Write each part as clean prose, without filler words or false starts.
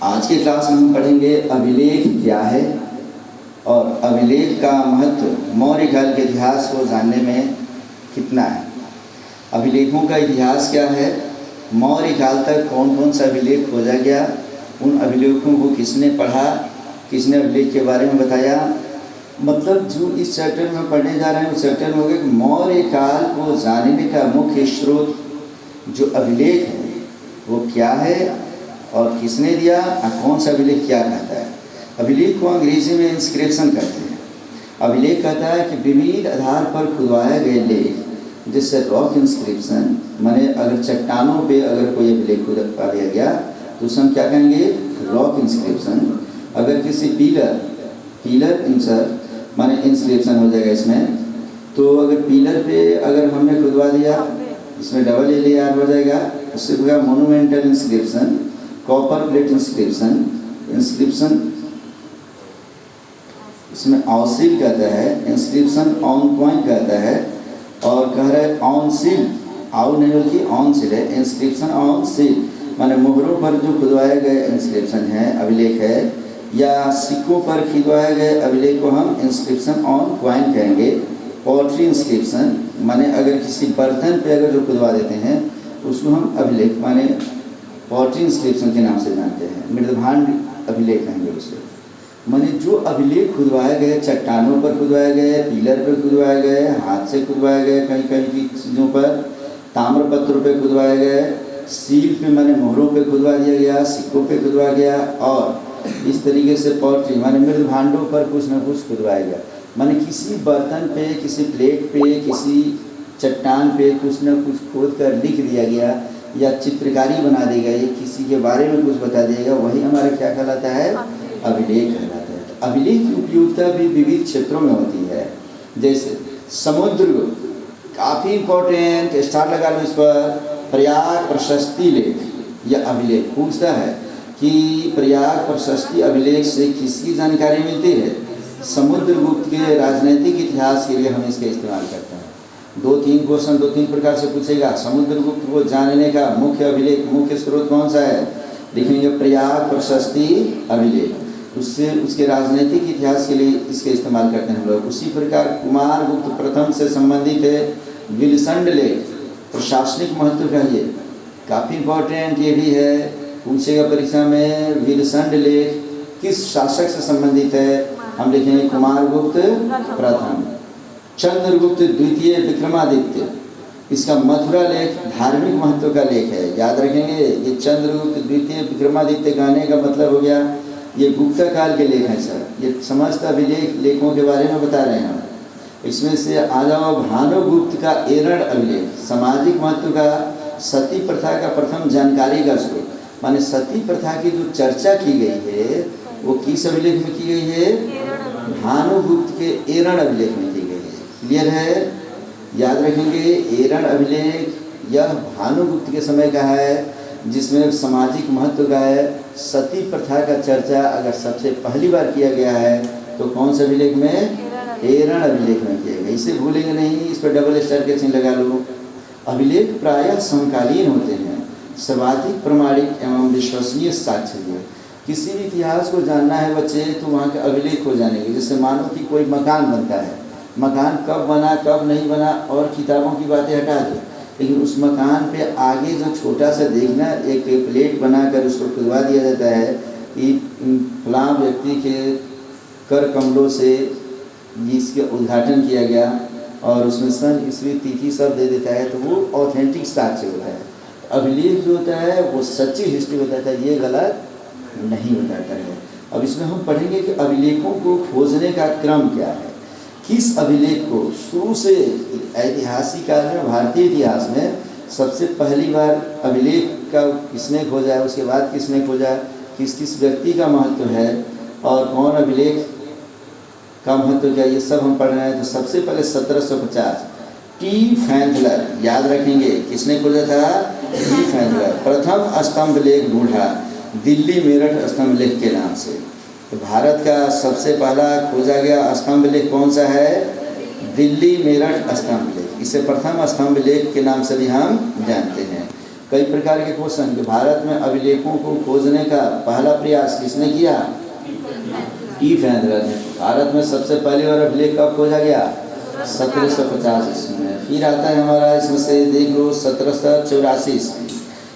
आज की क्लास में हम पढ़ेंगे अभिलेख क्या है और अभिलेख का महत्व मौर्य काल के इतिहास को जानने में कितना है। अभिलेखों का इतिहास क्या है, मौर्य काल तक कौन कौन सा अभिलेख खोजा गया, उन अभिलेखों को किसने पढ़ा, किसने अभिलेख के बारे में बताया। मतलब जो इस चैप्टर में पढ़ने जा रहे हैं उस चैप्टर में होगा कि मौर्य काल को जानने का मुख्य स्रोत जो अभिलेख है वो क्या है और किसने दिया और कौन सा अभिलेख क्या कहता है। अभिलेख को अंग्रेजी में इंस्क्रिप्शन कहते हैं। अभिलेख कहता है कि विविध आधार पर खुदवाए गए लेख, जिससे रॉक इंस्क्रिप्शन, माने अगर चट्टानों पे अगर कोई अभिलेख खुदवा दिया गया तो उसे हम क्या कहेंगे, रॉक इंस्क्रिप्शन। अगर किसी पिलर इंसर माने इंस्क्रिप्शन हो जाएगा इसमें, तो अगर पिलर पे अगर हमने खुदवा दिया, इसमें डबल LAR हो जाएगा, उससे होगा monumental inscription, copper plate inscription, इसमें ऑसिल कहता है, इंस्क्रिप्शन ऑन कॉइन कहता है, और कह रहा है ऑन सील, आउ नहीं बल्कि ऑन सील है, इंस्क्रिप्शन ऑन सील माने मोहरों पर जो खुदवाए गए इंस्क्रिप्शन है, अभिलेख है, या सिक्कों पर खुदवाए गए अभिलेख को हम इंस्क्रिप्शन ऑन कॉइन कहेंगे। पॉटरी इंस्क्रिप्शन माने अगर किसी बर्तन पे अगर जो खुदवा देते हैं उसको हम अभिलेख माने पॉटरी इंस्क्रिप्शन के नाम से जानते हैं। मृदभांड अभिलेख कहेंगे उसे। माने जो अभिलेख खुदवाए गए, चट्टानों पर खुदवाए गए, पिलर पर खुदवाए गए, हाथ से खुदवाए गए, कहीं कहीं की चीज़ों पर, ताम्रपत्रों पे खुदवाए गए, सील पे माने मोहरों पे खुदवा दिया गया, सिक्कों पे खुदवा गया, और इस तरीके से पॉटरी माने मृदभांडों पर कुछ न कुछ खुदवाया गया। माने किसी बर्तन पे, किसी प्लेट पे, किसी चट्टान पे कुछ न कुछ खोद कर लिख दिया गया या चित्रकारी बना दी गई, किसी के बारे में कुछ बता दिया गया, वही हमारा क्या कहलाता है, अभिलेख कहलाता है। तो अभिलेख की उपयोगिता भी विविध क्षेत्रों में होती है। जैसे समुद्र, काफ़ी इम्पोर्टेंट, स्टार लगा लो इस पर, प्रयाग प्रशस्ति लेख या अभिलेख पूछता है कि प्रयाग प्रशस्ति अभिलेख से किसकी जानकारी मिलती है। समुद्रगुप्त के राजनीतिक इतिहास के लिए हम इसका इस्तेमाल करते हैं। 2-3 क्वेश्चन 2-3 प्रकार से पूछेगा। समुद्रगुप्त को जानने का मुख्य अभिलेख, मुख्य स्रोत कौन सा है, लिखेंगे प्रयाग प्रशस्ति अभिलेख। उससे उसके राजनीतिक इतिहास के लिए इसके इस्तेमाल करते हैं हम लोग। उसी प्रकार कुमारगुप्त प्रथम से संबंधित है विलसंड लेख, प्रशासनिक महत्व का ये काफ़ी इम्पोर्टेंट ये भी है, पूछेगा परीक्षा में। विलसंड लेख किस शासक से संबंधित है, हम लिखेंगे कुमारगुप्त प्रथम। चंद्रगुप्त द्वितीय विक्रमादित्य, इसका मथुरा लेख धार्मिक महत्व का लेख है, याद रखेंगे। ये चंद्रगुप्त द्वितीय विक्रमादित्य कहने का मतलब हो गया ये गुप्ता काल के लेख हैं सर। ये समस्त अभिलेख लेखों के बारे में बता रहे हैं हम। इसमें से आ जाओ भानुगुप्त का एरण अभिलेख, सामाजिक महत्व का, सती प्रथा का प्रथम जानकारी का स्रोत। माने सती प्रथा की जो चर्चा की गई है वो किस अभिलेख में की गई है, भानुगुप्त के एरण अभिलेख में की गई है। क्लियर है, याद रखेंगे। एरण अभिलेख यह भानुगुप्त के समय का है, जिसमें सामाजिक महत्व का है, सती प्रथा का चर्चा अगर सबसे पहली बार किया गया है तो कौन से अभिलेख में, एरण अभिलेख में किया गया। इसे भूलेंगे नहीं, इस पर डबल स्टार के चिन्ह लगा लो। अभिलेख प्रायः समकालीन होते हैं, सर्वाधिक प्रमाणिक एवं विश्वसनीय साक्ष्य है। किसी भी इतिहास को जानना है बच्चे तो वहाँ के अभिलेख हो जानेंगे। जैसे मानो कि कोई मकान बनता है, मकान कब बना कब नहीं बना और किताबों की बातें हटा दो, लेकिन उस मकान पे आगे जो छोटा सा देखना, एक प्लेट बनाकर उसको खुदवा दिया जाता है कि फलां व्यक्ति के कर कमलों से इसके उद्घाटन किया गया, और उसमें सन ईस्वी तिथि सब दे देता है, तो वो ऑथेंटिक साक्ष्य होता है। अभिलेख जो होता है वो सच्ची हिस्ट्री बताता है, ये गलत नहीं बताता है। अब इसमें हम पढ़ेंगे कि अभिलेखों को खोजने का क्रम क्या है, किस अभिलेख को शुरू से ऐतिहासिक काल में, भारतीय इतिहास में सबसे पहली बार अभिलेख का किसने खोजा है, उसके बाद किसने खोजा, किस किस व्यक्ति का महत्व है और कौन अभिलेख का महत्व क्या, ये सब हम पढ़ रहे हैं। तो सबसे पहले 1750 टी फैंथलर, याद रखेंगे किसने खोजा था, टी फैंथलर। प्रथम स्तंभ लेख ढूंढा दिल्ली मेरठ स्तंभ लेख के नाम से। तो भारत का सबसे पहला खोजा गया स्तंभ लेख कौन सा है, दिल्ली मेरठ स्तंभ लेख। इसे प्रथम स्तंभ लेख के नाम से भी हम जानते हैं। कई प्रकार के क्वेश्चन कि भारत में अभिलेखों को खोजने का पहला प्रयास किसने किया? टी फैंदलर ने। भारत में सबसे पहली बार अभिलेख कब खोजा गया? 1750 ईस्वी में। फिर आता है हमारा, इसमें से देख लो 1784 ईस्वी।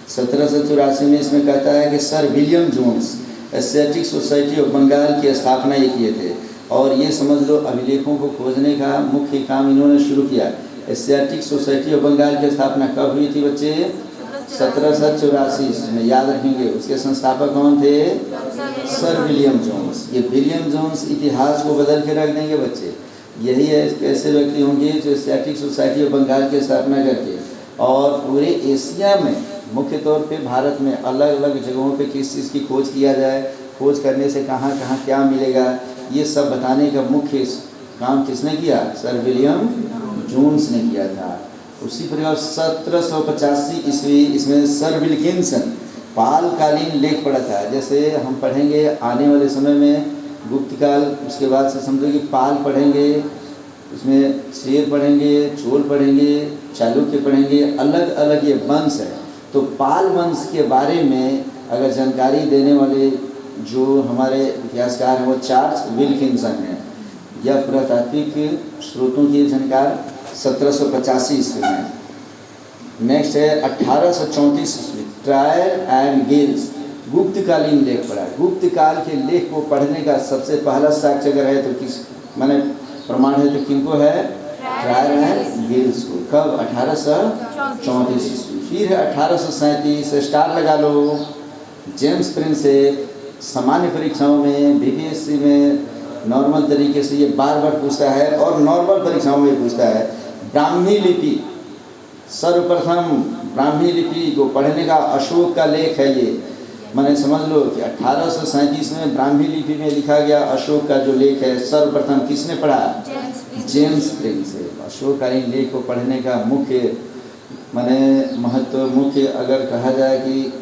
1784 में इसमें कहता है कि sir William Jones Asiatic Society of Bengal की स्थापना ये किए थे। और ये समझ लो अभिलेखों को खोजने का मुख्य काम इन्होंने शुरू किया। एशियाटिक सोसाइटी ऑफ बंगाल की स्थापना कब हुई थी बच्चे? 1784 में, याद रखेंगे। उसके संस्थापक कौन थे? Sir William Jones. ये विलियम जोन्स इतिहास को बदल के रख देंगे बच्चे। यही है ऐसे व्यक्ति होंगे जो एशियाटिक सोसाइटी ऑफ बंगाल की स्थापना करके और पूरे एशिया में, मुख्य तौर पे भारत में अलग अलग जगहों पे किस चीज़ की खोज किया जाए, खोज करने से कहाँ कहाँ क्या मिलेगा, ये सब बताने का मुख्य काम किसने किया? सर विलियम जोन्स ने किया था। उसी प्रकार 1785 ईस्वी इसमें सर विल्किंसन पालकालीन लेख पढ़ा था। जैसे हम पढ़ेंगे आने वाले समय में गुप्त काल, उसके बाद से समझो कि पाल पढ़ेंगे, उसमें शेर पढ़ेंगे, चोल पढ़ेंगे, चालुक्य पढ़ेंगे, अलग अलग ये वंश है। तो पाल वंश के बारे में अगर जानकारी देने वाले जो हमारे इतिहासकार हैं वो चार्ल्स विल्किंसन हैं। यह पुरातात्विक स्रोतों की जानकार 1785 ईस्वी में। नेक्स्ट है 1834 ईस्वी, ट्रायर एंड गिल्स गुप्तकालीन लेख पढ़ा। गुप्त काल के लेख को पढ़ने का सबसे पहला साक्ष्य अगर है तो किस माने प्रमाण है तो किनको है? ट्रायर एंड गिल्स को। कब? 1834 ईस्वी। फिर है 1837, स्टार लगा लो, जेम्स प्रिंसेप सामान्य परीक्षाओं में, बीपीएससी में नॉर्मल तरीके से ये बार बार पूछता है और नॉर्मल परीक्षाओं में पूछता है। ब्राह्मी लिपि, सर्वप्रथम ब्राह्मी लिपि को पढ़ने का अशोक का लेख है ये। मैंने समझ लो कि 1837 में ब्राह्मी लिपि में लिखा गया अशोक का जो लेख है, सर्वप्रथम किसने पढ़ा? James Prinsep. अशोककालीन लेख को पढ़ने का मुख्य माने महत्व, मुख्य अगर कहा जाए कि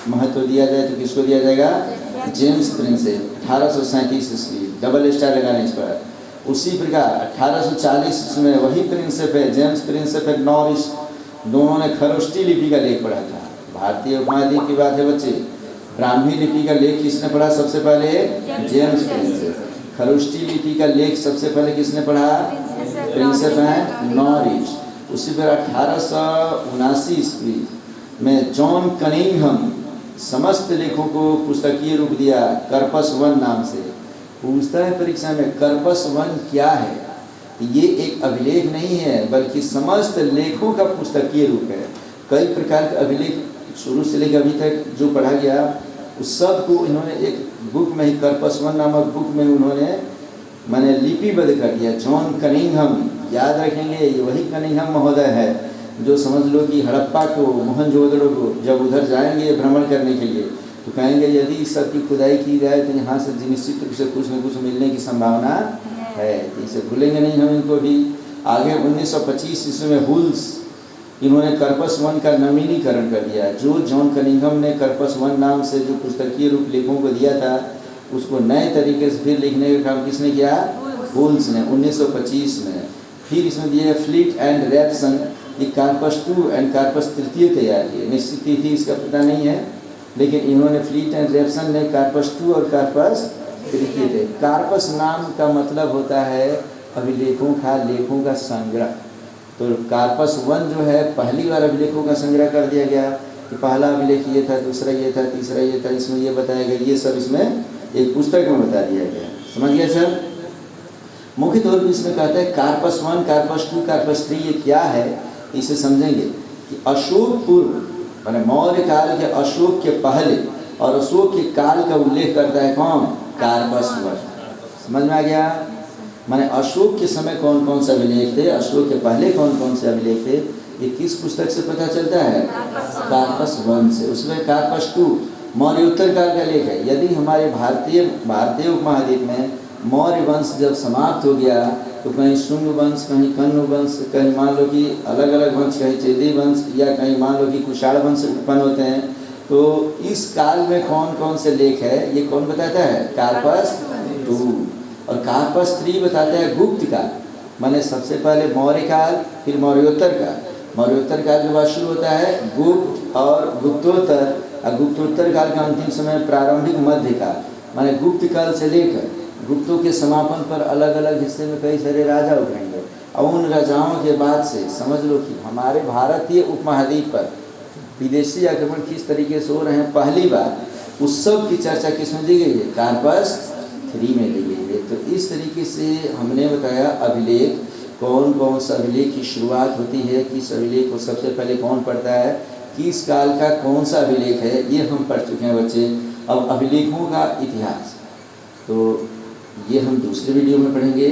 महत्व दिया जाए तो किसको दिया जाएगा? James Prinsep. 1837 ईस्वी, डबल स्टार लगाने इस पर। उसी प्रकार 1840 में वही प्रिंसेप है, जेम्स प्रिंसेप है, नॉरिस, दोनों ने खरोष्टी लिपि का लेख पढ़ा था। भारतीय उपमहाद्वीप की बात है बच्चे। ब्राह्मी लिपि का लेख किसने पढ़ा सबसे पहले? James Prinsep. खरोष्टी लिपि का लेख सबसे पहले किसने पढ़ा? प्रिंसेप है नॉरिस। उसी पर 1879 ईस्वी में जॉन कनिंघम समस्त लेखों को पुस्तकीय रूप दिया कर्पस वन नाम से। पूछता है परीक्षा में कर्पस वन क्या है? ये एक अभिलेख नहीं है बल्कि समस्त लेखों का पुस्तकीय रूप है। कई प्रकार के अभिलेख शुरू से लेकर अभी तक जो पढ़ा गया उस सब को इन्होंने एक बुक में ही, कर्पस वन नामक बुक में उन्होंने मैंने लिपिबद्ध कर दिया। जॉन कनिंघम, याद रखेंगे ये वही कनिंघम महोदय है जो समझ लो कि हड़प्पा को, मोहनजोदड़ो को जब उधर जाएंगे भ्रमण करने के लिए तो कहेंगे यदि इस सब की खुदाई की जाए तो यहाँ से निश्चित रूप से कुछ न कुछ मिलने की संभावना है। तो इसे भूलेंगे नहीं हम इनको भी। आगे 1925 ईस्वी में हुल्स, इन्होंने कर्पस वन का नवीनीकरण कर दिया। जो जॉन कनिंघम ने कर्पस वन नाम से जो पुस्तकीय रूप लेखों को दिया था उसको नए तरीके से फिर लिखने का काम किसने किया? हुल्स ने 1925 में। फिर इसमें दिया फ्लीट एंड रैप्सन, ये कार्पस 2 एंड कार्पस तृतीय तैयार किए। निश्चित तिथि इसका पता नहीं है लेकिन इन्होंने फ्लीट एंड रैप्सन ने कार्पस 2 और कार्पस तृतीय थे। कार्पस नाम का मतलब होता है अभिलेखों का, लेखों का संग्रह। तो कार्पस 1 जो है पहली बार अभिलेखों का संग्रह कर दिया गया कि पहला अभिलेख ये था, दूसरा ये था, तीसरा ये था, इसमें ये बताया गया। ये सब इसमें एक पुस्तक में बता दिया गया। समझ गया सर? मुख्य तौर पर इसमें कहता है कार्पस 1, कार्पस 2, कार्पस 3 ये क्या है इसे समझेंगे कि अशोक पूर्व माने मौर्य काल के अशोक के पहले और अशोक के काल का उल्लेख करता है कौन? कार्पस 1। समझ में आ गया? माने अशोक के समय कौन कौन से अभिलेख थे, अशोक के पहले कौन कौन से अभिलेख थे, ये किस पुस्तक से पता चलता है? कार्पस 1 से। उसमें कार्पस 2 मौर्योत्तर काल का लेख है। यदि हमारे भारतीय उपमहाद्वीप में मौर्य वंश जब समाप्त हो गया तो कहीं शुंग वंश, कहीं कण्व वंश, कहीं मान लो कि अलग अलग वंश, कहीं चेदी वंश या कहीं मान लो कि कुषाण वंश उत्पन्न होते हैं। तो इस काल में कौन कौन से लेख है ये कौन बताता है? कार्पस 2। और कार्पस 3 बताता है गुप्त काल, माने सबसे पहले मौर्य काल, फिर मौर्योत्तर काल। मौर्योत्तर काल के बाद शुरू होता है गुप्त और गुप्तोत्तर काल का अंतिम समय, प्रारंभिक मध्य काल, माने गुप्त काल से लेकर गुप्तों के समापन पर अलग अलग हिस्से में कई सारे राजा उभरेंगे। और उन राजाओं के बाद से समझ लो कि हमारे भारतीय उपमहाद्वीप पर विदेशी आक्रमण किस तरीके से हो रहे हैं, पहली बार उस सब की चर्चा किस में दी गई है, कार्पस 3 में दी गई है। तो इस तरीके से हमने बताया अभिलेख, कौन कौन सा अभिलेख की शुरुआत होती है, किस अभिलेख को सबसे पहले कौन पढ़ता है, किस काल का कौन सा अभिलेख है, ये हम पढ़ चुके हैं बच्चे। अब अभिलेखों का इतिहास तो ये हम दूसरे वीडियो में पढ़ेंगे।